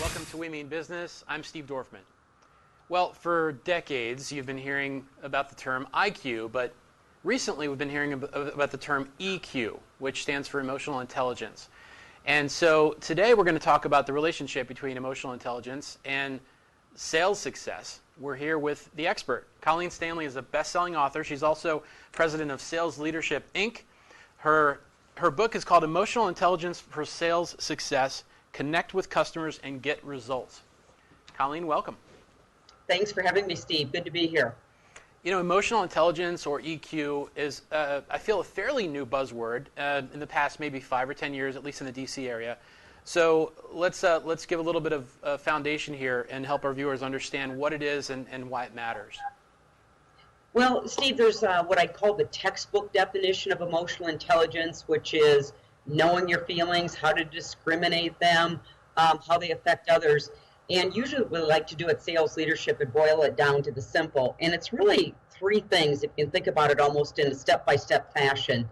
Welcome to We Mean Business. I'm Steve Dorfman. Well, for decades, you've been hearing about the term IQ, but recently we've been hearing about the term EQ, which stands for emotional intelligence. And so today we're going to talk about the relationship between emotional intelligence and sales success. We're here with the expert. Colleen Stanley is a best-selling author. She's also president of Sales Leadership, Inc. Her book is called Emotional Intelligence for Sales Success: Connect with Customers and Get Results. Colleen, welcome. Thanks for having me, Steve. Good to be here. You know, emotional intelligence, or EQ, is, I feel, a fairly new buzzword in the past maybe 5 or 10 years, at least in the D.C. area. So let's give a little bit of foundation here and help our viewers understand what it is and why it matters. Well, Steve, there's what I call the textbook definition of emotional intelligence, which is knowing your feelings, how to discriminate them, how they affect others. And usually what we like to do at Sales Leadership is boil it down to the simple. And it's really 3 things, if you can think about it almost in a step-by-step fashion.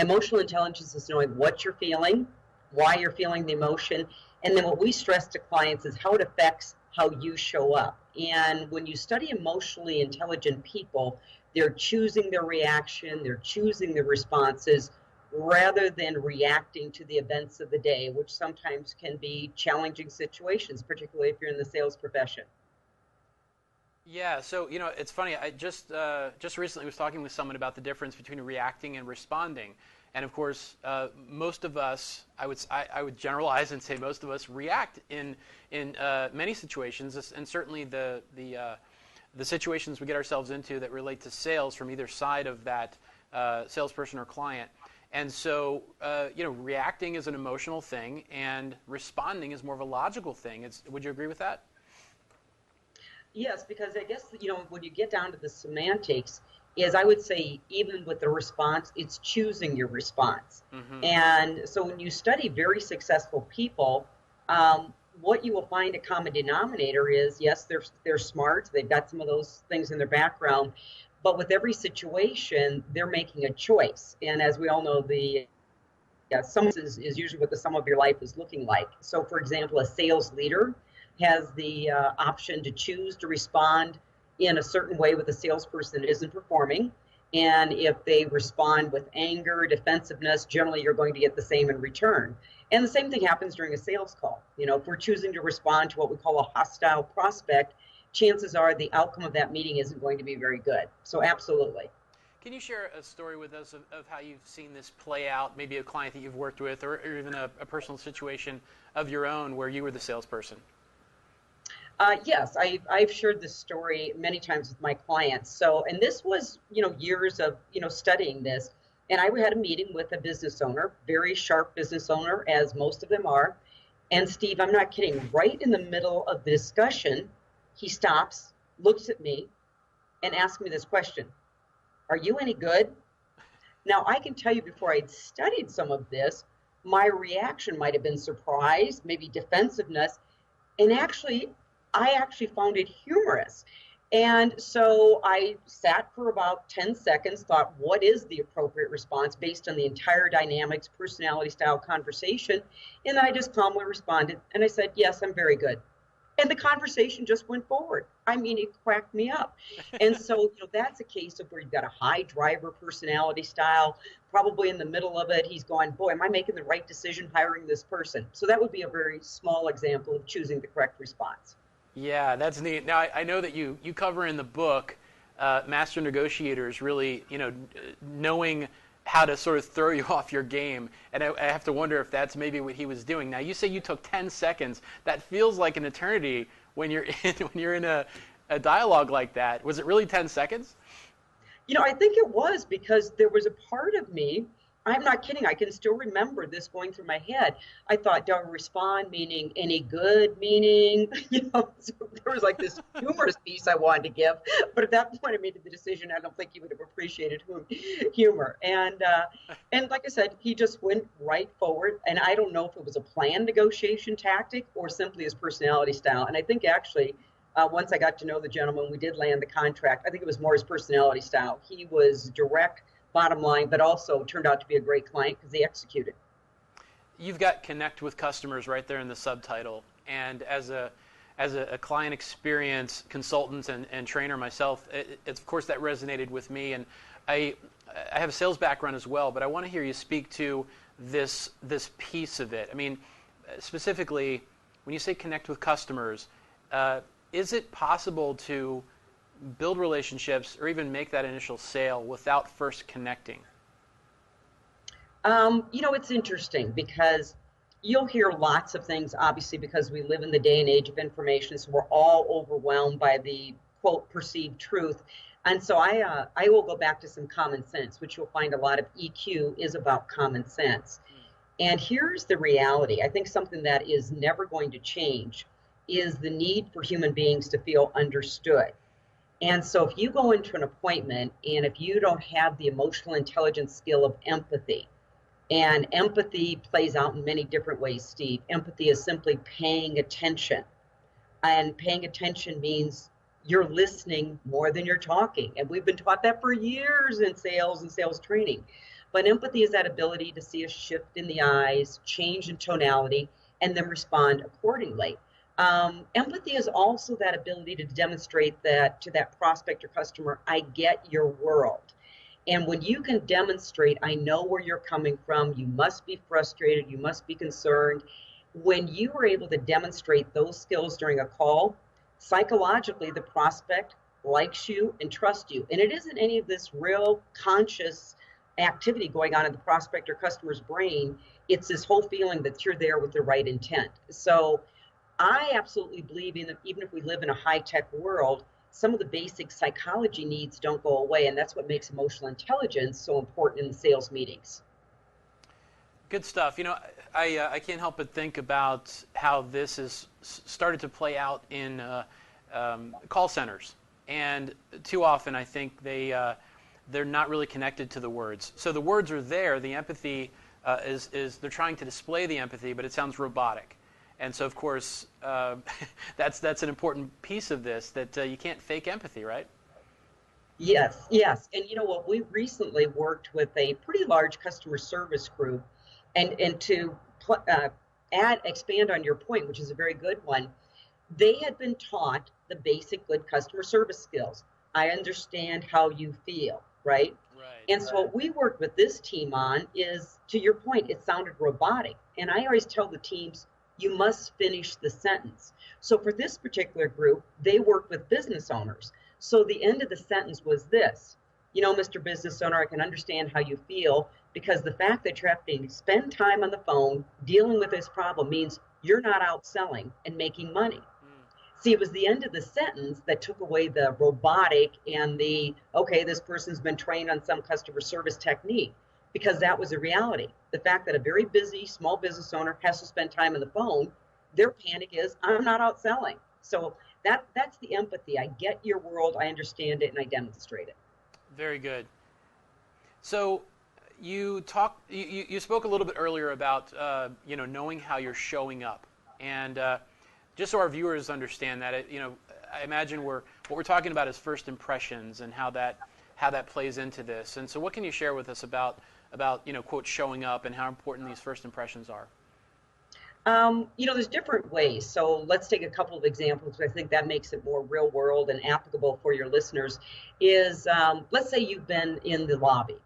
Emotional intelligence is knowing what you're feeling, why you're feeling the emotion, and then what we stress to clients is how it affects how you show up. And when you study emotionally intelligent people, they're choosing their reaction, they're choosing their responses, rather than reacting to the events of the day, which sometimes can be challenging situations, particularly if you're in the sales profession. Yeah, so, you know, it's funny. I just recently was talking with someone about the difference between reacting and responding. And of course, most of us, I would generalize and say most of us react in many situations, and certainly the situations we get ourselves into that relate to sales from either side of that salesperson or client. And so, you know, reacting is an emotional thing, and responding is more of a logical thing. Would you agree with that? Yes, because I guess, you know, when you get down to the semantics, is I would say even with the response, it's choosing your response. Mm-hmm. And so when you study very successful people, what you will find a common denominator is, yes, they're smart, they've got some of those things in their background, but with every situation, they're making a choice. And as we all know, sum is usually what the sum of your life is looking like. So for example, a sales leader has the option to choose to respond in a certain way with a salesperson that isn't performing. And if they respond with anger, defensiveness, generally you're going to get the same in return. And the same thing happens during a sales call. You know, if we're choosing to respond to what we call a hostile prospect, chances are the outcome of that meeting isn't going to be very good. So absolutely. Can you share a story with us of how you've seen this play out, maybe a client that you've worked with, or even a personal situation of your own where you were the salesperson? Yes, I've shared this story many times with my clients. So, and this was, you know, years of, you know, studying this. And I had a meeting with a business owner, very sharp business owner, as most of them are. And Steve, I'm not kidding, right in the middle of the discussion, he stops, looks at me, and asks me this question: "Are you any good?" Now, I can tell you before I'd studied some of this, my reaction might have been surprise, maybe defensiveness, and I actually found it humorous. And so I sat for about 10 seconds, thought, what is the appropriate response based on the entire dynamics, personality style conversation? And then I just calmly responded, and I said, "Yes, I'm very good." And the conversation just went forward. I mean, it cracked me up. And so, you know, that's a case of where you've got a high driver personality style, probably in the middle of it, he's going, boy, am I making the right decision hiring this person? So that would be a very small example of choosing the correct response. Yeah, that's neat. Now, I know that you cover in the book master negotiators really, you know, knowing how to sort of throw you off your game. And I have to wonder if that's maybe what he was doing. Now, you say you took 10 seconds. That feels like an eternity when you're in a dialogue like that. Was it really 10 seconds? You know, I think it was, because there was a part of me, I'm not kidding, I can still remember this going through my head. I thought, do I respond meaning any good, meaning, you know, so there was like this humorous piece I wanted to give, but at that point I made the decision, I don't think he would have appreciated humor. And like I said, he just went right forward, and I don't know if it was a planned negotiation tactic or simply his personality style. And I think actually, once I got to know the gentleman, we did land the contract. I think it was more his personality style. He was direct, bottom line, but also turned out to be a great client because he executed. you've got connect with customers right there in the subtitle. And as a client experience consultant and trainer myself, of course that resonated with me. And I have a sales background as well, but I want to hear you speak to this piece of it. I mean, specifically, when you say connect with customers, is it possible to build relationships or even make that initial sale without first connecting? It's interesting because you'll hear lots of things, obviously, because we live in the day and age of information, so we're all overwhelmed by the quote perceived truth. And so I will go back to some common sense, which you'll find a lot of EQ is about common sense. And here's the reality. I think something that is never going to change is the need for human beings to feel understood. And so if you go into an appointment and if you don't have the emotional intelligence skill of empathy, and empathy plays out in many different ways, Steve. Empathy is simply paying attention. And paying attention means you're listening more than you're talking. And we've been taught that for years in sales and sales training. But empathy is that ability to see a shift in the eyes, change in tonality, and then respond accordingly. Empathy is also that ability to demonstrate that to that prospect or customer, I get your world. And when you can demonstrate, I know where you're coming from, you must be frustrated, you must be concerned. When you are able to demonstrate those skills during a call, psychologically, the prospect likes you and trusts you. And it isn't any of this real conscious activity going on in the prospect or customer's brain. It's this whole feeling that you're there with the right intent. So I absolutely believe in that even if we live in a high-tech world, some of the basic psychology needs don't go away, and that's what makes emotional intelligence so important in the sales meetings. Good stuff. I can't help but think about how this has started to play out in call centers, and too often I think they're not really connected to the words. So the words are there. The empathy is they're trying to display the empathy, but it sounds robotic. And so, of course, that's an important piece of this, that you can't fake empathy, right? Yes, yes. And you know what? We recently worked with a pretty large customer service group, and to expand on your point, which is a very good one, they had been taught the basic good customer service skills. I understand how you feel, right? Right. And so what we worked with this team on is, to your point, it sounded robotic. And I always tell the teams, you must finish the sentence. So for this particular group, they worked with business owners. So the end of the sentence was this: Mr. Business Owner, I can understand how you feel, because the fact that you're having to spend time on the phone dealing with this problem means you're not out selling and making money. See, it was the end of the sentence that took away the robotic and okay, this person's been trained on some customer service technique, because that was a reality. The fact that a very busy small business owner has to spend time on the phone, their panic is, I'm not out selling. So that's the empathy. I get your world, I understand it, and I demonstrate it. Very good. So you spoke a little bit earlier about knowing how you're showing up, and just so our viewers understand that, I imagine what we're talking about is first impressions and how that plays into this. And so what can you share with us about quote, showing up, and how important these first impressions are? There's different ways. So let's take a couple of examples, because I think that makes it more real world and applicable for your listeners. Let's say you've been in the lobby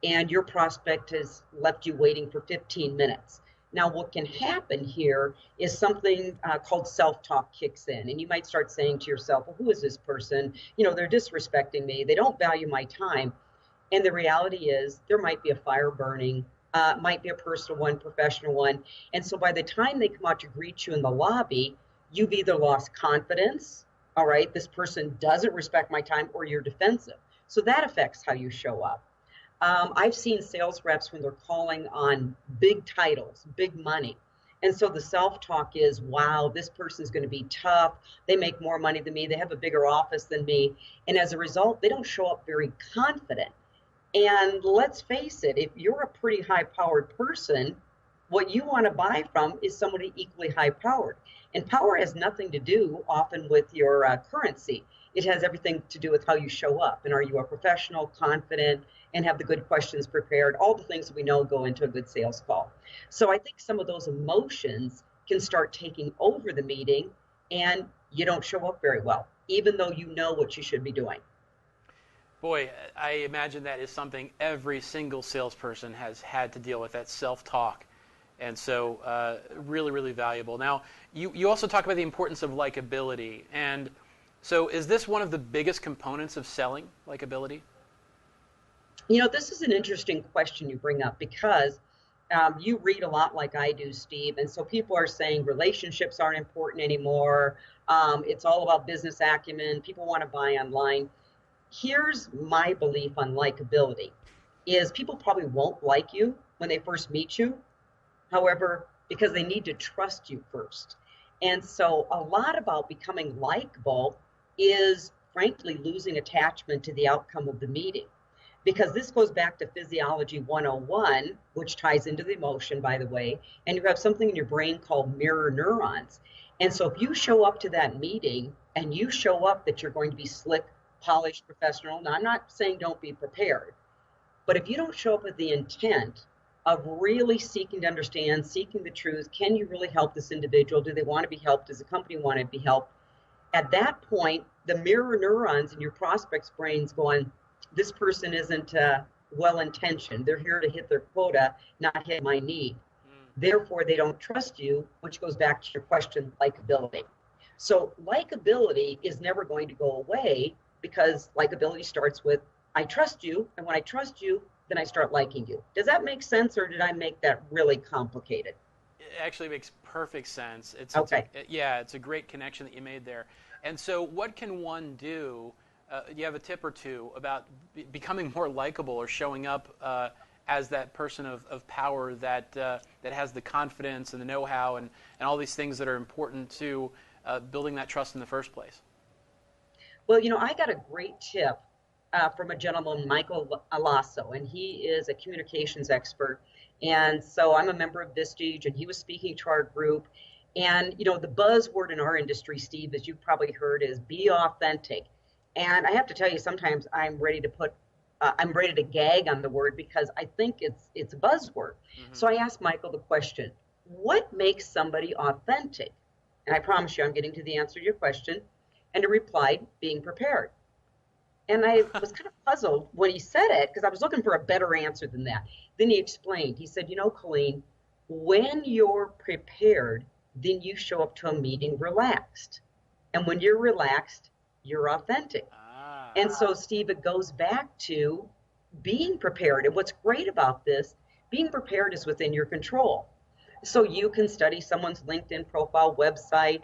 and your prospect has left you waiting for 15 minutes. Now, what can happen here is something called self-talk kicks in, and you might start saying to yourself, well, who is this person? They're disrespecting me. They don't value my time. And the reality is there might be a fire burning, might be a personal one, professional one. And so by the time they come out to greet you in the lobby, you've either lost confidence, all right, this person doesn't respect my time, or you're defensive. So that affects how you show up. I've seen sales reps when they're calling on big titles, big money. And so the self-talk is, wow, this person's going to be tough. They make more money than me. They have a bigger office than me. And as a result, they don't show up very confident. And let's face it, if you're a pretty high-powered person, what you want to buy from is somebody equally high-powered. And power has nothing to do often with your currency. It has everything to do with how you show up. And are you a professional, confident, and have the good questions prepared? All the things that we know go into a good sales call. So I think some of those emotions can start taking over the meeting, and you don't show up very well, even though you know what you should be doing. Boy, I imagine that is something every single salesperson has had to deal with, that self-talk. And so really, really valuable. Now, you also talk about the importance of likability. And so is this one of the biggest components of selling, likability? You know, this is an interesting question you bring up because you read a lot like I do, Steve. And so people are saying relationships aren't important anymore. It's all about business acumen. People want to buy online. Here's my belief on likability is people probably won't like you when they first meet you. However, because they need to trust you first. And so a lot about becoming likable is frankly losing attachment to the outcome of the meeting. Because this goes back to Physiology 101, which ties into the emotion, by the way, and you have something in your brain called mirror neurons. And so if you show up to that meeting and you show up that you're going to be slick, polished, professional, now I'm not saying don't be prepared, but if you don't show up with the intent of really seeking to understand, seeking the truth, can you really help this individual? Do they want to be helped? Does the company want to be helped? At that point, the mirror neurons in your prospect's brains going, this person isn't well-intentioned. They're here to hit their quota, not hit my need. Therefore, they don't trust you, which goes back to your question, likability. So likability is never going to go away because likability starts with, I trust you, and when I trust you, then I start liking you. Does that make sense, or did I make that really complicated? It actually makes perfect sense. Okay. It's a great connection that you made there. And so what can one do? You have a tip or two about becoming more likable or showing up as that person of power that has the confidence and the know-how and all these things that are important to building that trust in the first place? Well, you know, I got a great tip from a gentleman, Michael Alasso, and he is a communications expert. And so I'm a member of Vistage, and he was speaking to our group. And, you know, the buzzword in our industry, Steve, as you've probably heard, is be authentic. And I have to tell you, sometimes I'm ready to gag on the word because I think it's a buzzword. Mm-hmm. So I asked Michael the question, what makes somebody authentic? And I promise you, I'm getting to the answer to your question. And he replied, being prepared. And I was kind of puzzled when he said it because I was looking for a better answer than that. Then he explained. He said, you know, Colleen, when you're prepared, then you show up to a meeting relaxed. And when you're relaxed, you're authentic. And so, Steve, it goes back to being prepared. And what's great about this, being prepared is within your control. So you can study someone's LinkedIn profile, website.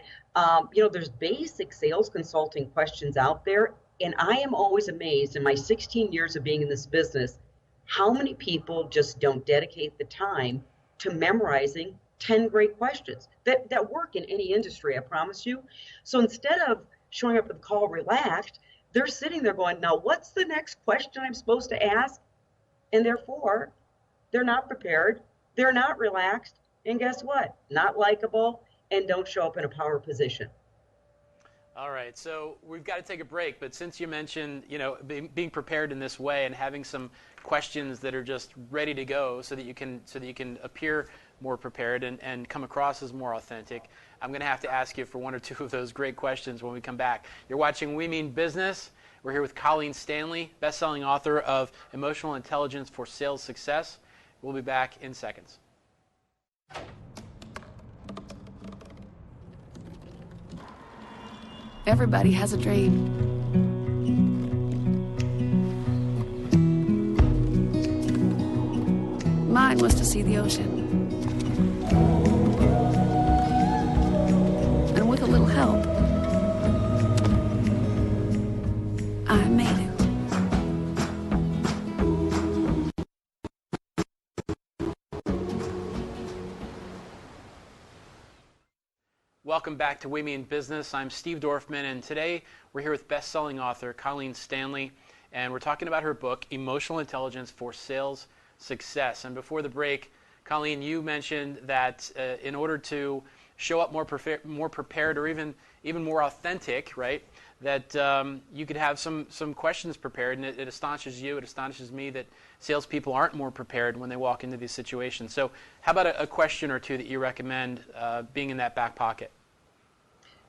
You know, there's basic sales consulting questions out there. And I am always amazed in my 16 years of being in this business, how many people just don't dedicate the time to memorizing 10 great questions that work in any industry, I promise you. So instead of showing up at the call relaxed, they're sitting there going, now what's the next question I'm supposed to ask? And therefore, they're not prepared, they're not relaxed, and guess what? Not likable, and don't show up in a power position. All right, so we've got to take a break, but since you mentioned, you know, being prepared in this way and having some questions that are just ready to go so that you can appear more prepared and come across as more authentic, I'm going to have to ask you for one or two of those great questions when we come back. You're watching We Mean Business. We're here with Colleen Stanley, best-selling author of Emotional Intelligence for Sales Success. We'll be back in seconds. Everybody has a dream. Mine was to see the ocean. And with a little help, I made it. Welcome back to We Mean Business. I'm Steve Dorfman, and today we're here with best-selling author Colleen Stanley, and we're talking about her book, Emotional Intelligence for Sales Success. And before the break, Colleen, you mentioned that in order to show up more prepared, or even more authentic, right? That you could have some questions prepared, and it astonishes you, it astonishes me that salespeople aren't more prepared when they walk into these situations. So how about a question or two that you recommend being in that back pocket?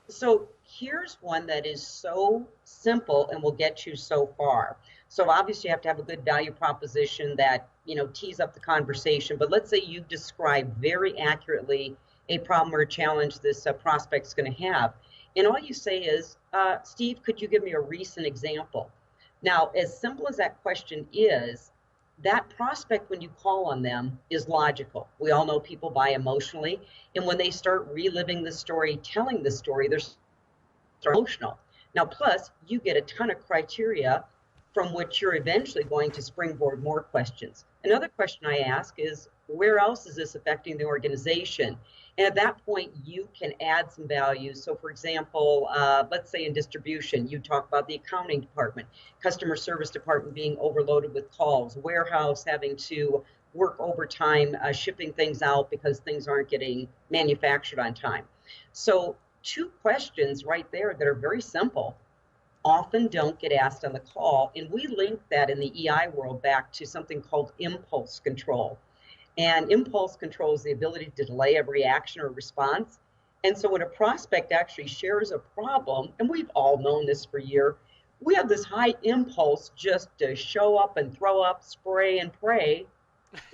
So here's one that is so simple and will get you so far. So obviously you have to have a good value proposition that, tees up the conversation. But let's say you describe very accurately a problem or a challenge this prospect's going to have. And all you say is, Steve, could you give me a recent example? Now, as simple as that question is, that prospect, when you call on them, is logical. We all know people buy emotionally. And when they start reliving the story, telling the story, they're emotional. Now, plus, you get a ton of criteria from which you're eventually going to springboard more questions. Another question I ask is, where else is this affecting the organization? And at that point, you can add some value. So for example, let's say in distribution, you talk about the accounting department, customer service department being overloaded with calls, warehouse having to work overtime, shipping things out because things aren't getting manufactured on time. So 2 questions right there that are very simple often don't get asked on the call. And we link that in the EI world back to something called impulse control. And impulse control is the ability to delay a reaction or response. And so when a prospect actually shares a problem, and we've all known this for years, we have this high impulse just to show up and throw up, spray and pray,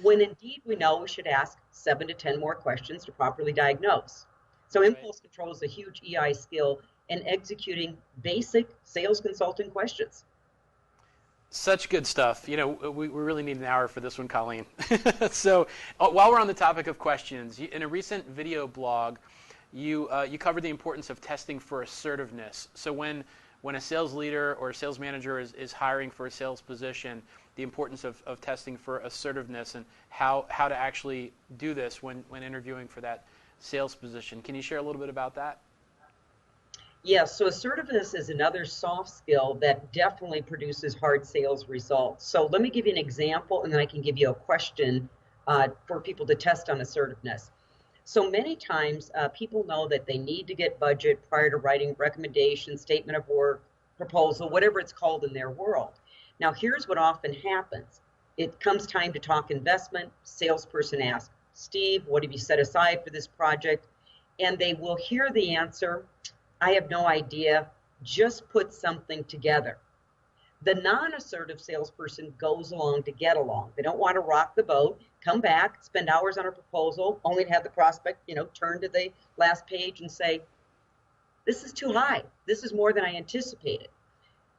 when indeed we know we should ask 7 to 10 more questions to properly diagnose. So impulse control is a huge EI skill in executing basic sales consulting questions. Such good stuff. We really need an hour for this one, Colleen. So while we're on the topic of questions, in a recent video blog, you covered the importance of testing for assertiveness. So when a sales leader or a sales manager is hiring for a sales position, the importance of testing for assertiveness and how to actually do this when interviewing for that sales position. Can you share a little bit about that? Yes, so assertiveness is another soft skill that definitely produces hard sales results. So let me give you an example, and then I can give you a question for people to test on assertiveness. So many times people know that they need to get budget prior to writing recommendation, statement of work, proposal, whatever it's called in their world. Now here's what often happens. It comes time to talk investment, salesperson asks, Steve, what have you set aside for this project? And they will hear the answer, I have no idea, just put something together. The non-assertive salesperson goes along to get along. They don't want to rock the boat, come back, spend hours on a proposal, only to have the prospect, turn to the last page and say, this is too high. This is more than I anticipated.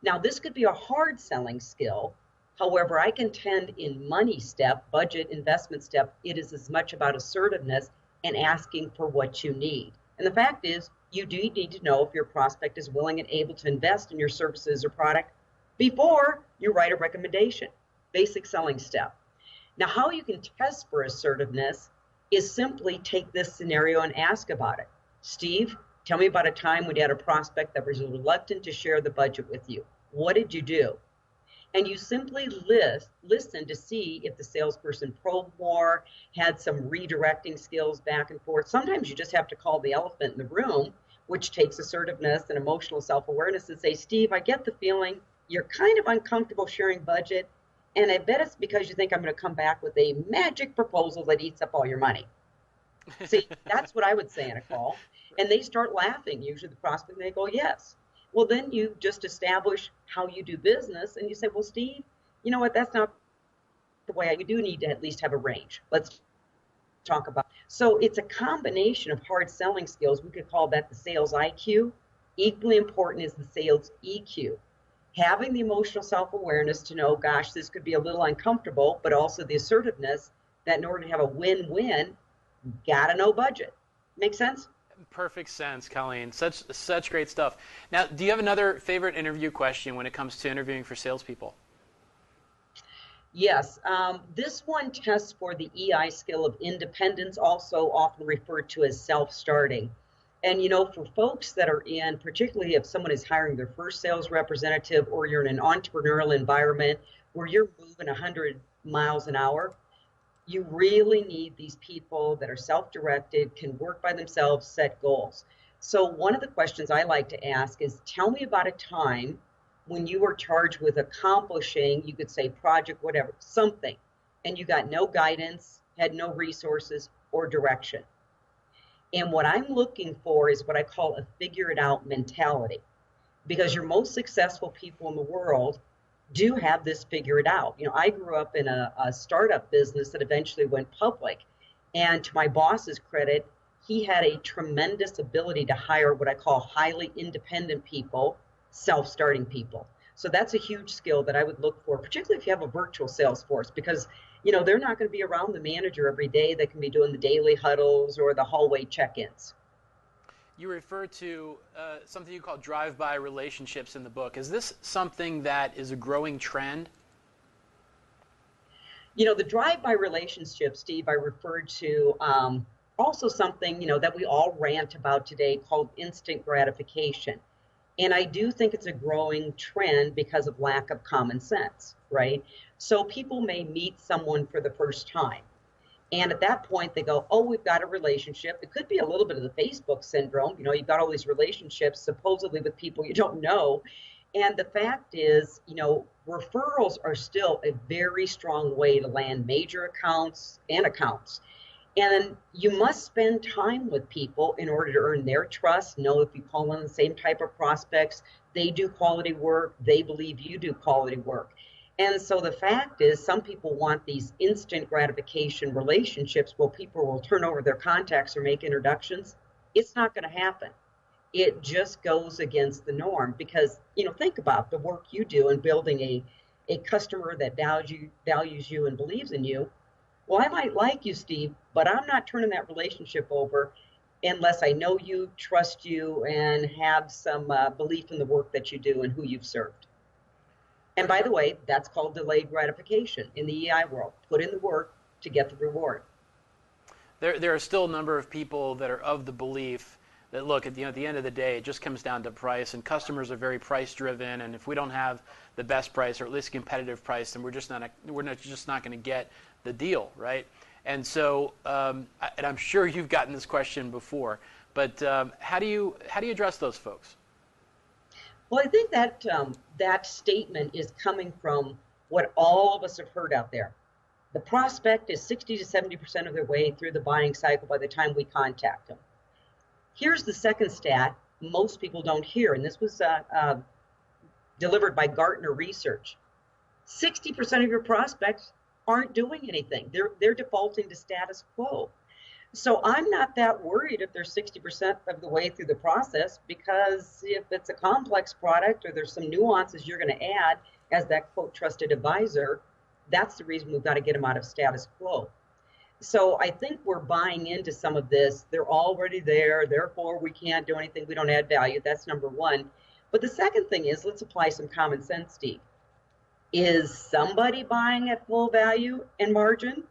Now, this could be a hard selling skill. However, I contend in money step, budget investment step, it is as much about assertiveness and asking for what you need. And the fact is, you do need to know if your prospect is willing and able to invest in your services or product before you write a recommendation. Basic selling step. Now, how you can test for assertiveness is simply take this scenario and ask about it. Steve, tell me about a time when you had a prospect that was reluctant to share the budget with you. What did you do? And you simply listen to see if the salesperson probed more, had some redirecting skills back and forth. Sometimes you just have to call the elephant in the room, which takes assertiveness and emotional self-awareness, and say, Steve, I get the feeling you're kind of uncomfortable sharing budget, and I bet it's because you think I'm going to come back with a magic proposal that eats up all your money. See, that's what I would say in a call. And they start laughing, usually the prospect, and they go, yes. Well, then you just establish how you do business, and you say, well, Steve, you know what, that's not the way. You do need to at least have a range. Let's talk about. So it's a combination of hard selling skills. We could call that the sales IQ. Equally important is the sales EQ. Having the emotional self-awareness to know, gosh, this could be a little uncomfortable, but also the assertiveness that in order to have a win-win, gotta know budget. Make sense? Perfect sense, Colleen. Such great stuff. Now, do you have another favorite interview question when it comes to interviewing for salespeople? Yes. This one tests for the EI skill of independence, also often referred to as self-starting. And, for folks that are in, particularly if someone is hiring their first sales representative or you're in an entrepreneurial environment where you're moving 100 miles an hour, You really need these people that are self-directed, can work by themselves, set goals. So one of the questions I like to ask is, tell me about a time when you were charged with accomplishing, you could say project, whatever, something, and you got no guidance, had no resources or direction. And what I'm looking for is what I call a figure it out mentality, because your most successful people in the world do have this figured out. I grew up in a startup business that eventually went public. And to my boss's credit, he had a tremendous ability to hire what I call highly independent people, self-starting people. So that's a huge skill that I would look for, particularly if you have a virtual sales force, because they're not going to be around the manager every day. They can be doing the daily huddles or the hallway check-ins. You refer to something you call drive-by relationships in the book. Is this something that is a growing trend? The drive-by relationship, Steve, I referred to also something, that we all rant about today called instant gratification. And I do think it's a growing trend because of lack of common sense, right? So people may meet someone for the first time. And at that point, they go, oh, we've got a relationship. It could be a little bit of the Facebook syndrome. You've got all these relationships supposedly with people you don't know. And the fact is, referrals are still a very strong way to land major accounts and accounts. And you must spend time with people in order to earn their trust. Know if you call on the same type of prospects, they do quality work, they believe you do quality work. And so the fact is, some people want these instant gratification relationships where people will turn over their contacts or make introductions. It's not going to happen. It just goes against the norm because, think about the work you do in building a customer that values you and believes in you. Well, I might like you, Steve, but I'm not turning that relationship over unless I know you, trust you, and have some belief in the work that you do and who you've served. And by the way, that's called delayed gratification in the EI world. Put in the work to get the reward. There are still a number of people that are of the belief that, look, at the end of the day, it just comes down to price, and customers are very price driven, and if we don't have the best price or at least competitive price, then we're just not going to get the deal, right? And so, and I'm sure you've gotten this question before, but how do you address those folks? Well, I think that that statement is coming from what all of us have heard out there. The prospect is 60 to 70% of their way through the buying cycle by the time we contact them. Here's the second stat most people don't hear, and this was delivered by Gartner Research. 60% of your prospects aren't doing anything. They're defaulting to status quo. So I'm not that worried if they're 60% of the way through the process, because if it's a complex product or there's some nuances you're going to add as that quote trusted advisor, that's the reason we've got to get them out of status quo. So I think we're buying into some of this. They're already there, therefore we can't do anything. We don't add value. That's number one. But the second thing is, let's apply some common sense, Steve. Is somebody buying at full value and margin?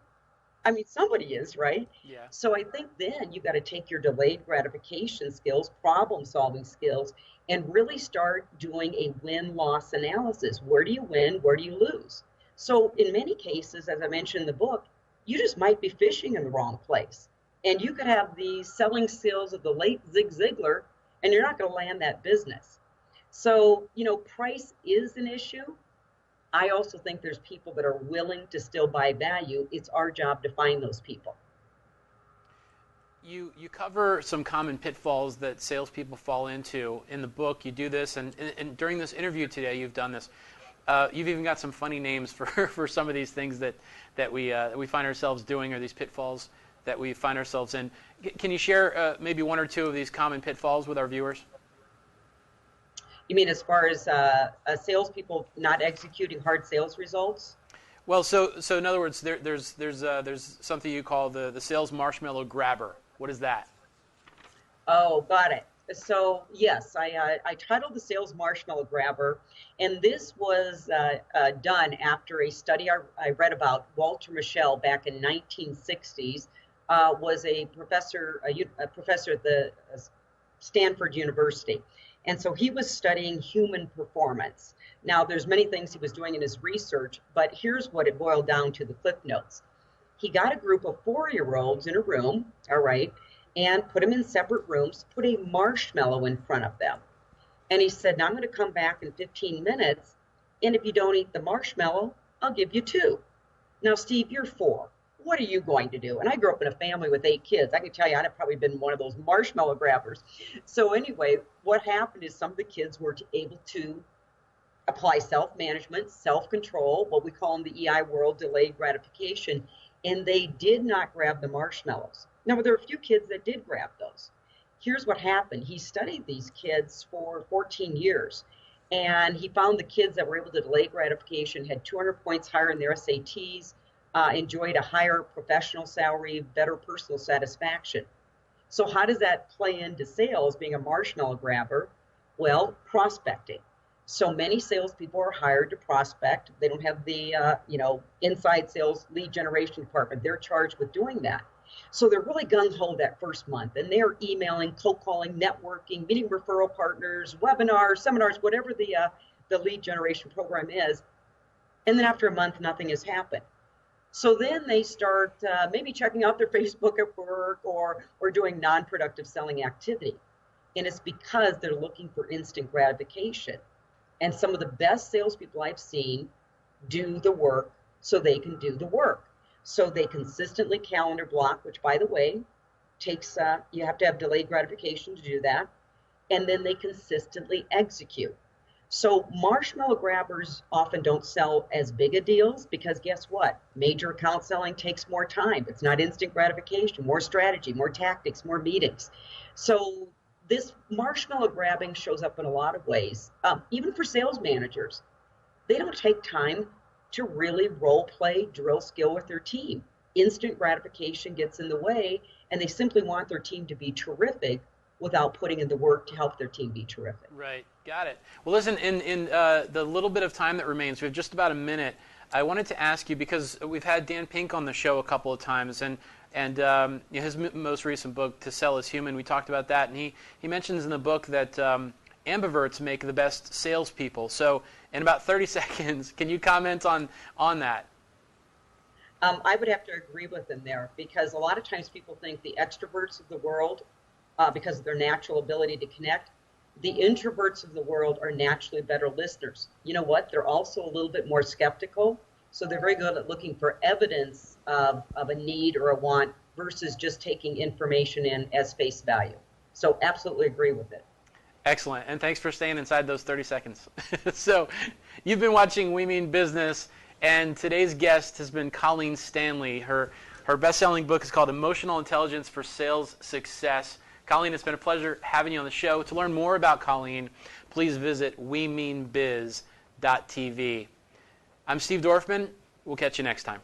I mean, somebody is, right? Yeah. So I think then you got to take your delayed gratification skills, problem solving skills, and really start doing a win-loss analysis. Where do you win? Where do you lose? So in many cases, as I mentioned in the book, you just might be fishing in the wrong place. And you could have the selling skills of the late Zig Ziglar, and you're not going to land that business. So, price is an issue. I also think there's people that are willing to still buy value. It's our job to find those people. You cover some common pitfalls that salespeople fall into in the book. You do this, and during this interview today, you've done this. You've even got some funny names for some of these things that we find ourselves doing, or these pitfalls that we find ourselves in. Can you share maybe one or two of these common pitfalls with our viewers? You mean as far as salespeople not executing hard sales results? Well, so in other words, there's something you call the sales marshmallow grabber. What is that? Oh, got it. So yes, I titled the sales marshmallow grabber, and this was done after a study I read about. Walter Mischel back in 1960s was a professor at the Stanford University. And so he was studying human performance. Now, there's many things he was doing in his research, but here's what it boiled down to, the cliff notes. He got a group of 4-year-olds in a room, all right, and put them in separate rooms, put a marshmallow in front of them. And he said, now I'm going to come back in 15 minutes, and if you don't eat the marshmallow, I'll give you 2. Now, Steve, you're 4. What are you going to do? And I grew up in a family with 8 kids. I can tell you, I'd have probably been one of those marshmallow grabbers. So anyway, what happened is some of the kids were able to apply self-management, self-control, what we call in the EI world, delayed gratification, and they did not grab the marshmallows. Now, there were a few kids that did grab those. Here's what happened. He studied these kids for 14 years, and he found the kids that were able to delay gratification had 200 points higher in their SATs, enjoyed a higher professional salary, better personal satisfaction. So how does that play into sales, being a marshmallow grabber? Well, prospecting. So many salespeople are hired to prospect. They don't have the inside sales lead generation department. They're charged with doing that. So they're really gung-ho that first month, and they're emailing, cold calling, networking, meeting referral partners, webinars, seminars, whatever the lead generation program is. And then after a month, nothing has happened. So then they start maybe checking out their Facebook at work or doing non-productive selling activity. And it's because they're looking for instant gratification. And some of the best salespeople I've seen do the work so they can do the work. So they consistently calendar block, which, by the way, takes, you have to have delayed gratification to do that. And then they consistently execute. So marshmallow grabbers often don't sell as big a deals because guess what? Major account selling takes more time. It's not instant gratification, more strategy, more tactics, more meetings. So this marshmallow grabbing shows up in a lot of ways. Even for sales managers, they don't take time to really role play, drill skill with their team. Instant gratification gets in the way, and they simply want their team to be terrific without putting in the work to help their team be terrific. Right, got it. Well, listen, in the little bit of time that remains, we have just about a minute. I wanted to ask you, because we've had Dan Pink on the show a couple of times, and his most recent book, To Sell is Human, we talked about that, and he mentions in the book that ambiverts make the best salespeople. So in about 30 seconds, can you comment on that? I would have to agree with him there, because a lot of times people think the extroverts of the world, because of their natural ability to connect, the introverts of the world are naturally better listeners. You know what? They're also a little bit more skeptical. So they're very good at looking for evidence of a need or a want versus just taking information in as face value. So absolutely agree with it. Excellent. And thanks for staying inside those 30 seconds. So you've been watching We Mean Business, and today's guest has been Colleen Stanley. Her best-selling book is called Emotional Intelligence for Sales Success. Colleen, it's been a pleasure having you on the show. To learn more about Colleen, please visit wemeanbiz.tv. I'm Steve Dorfman. We'll catch you next time.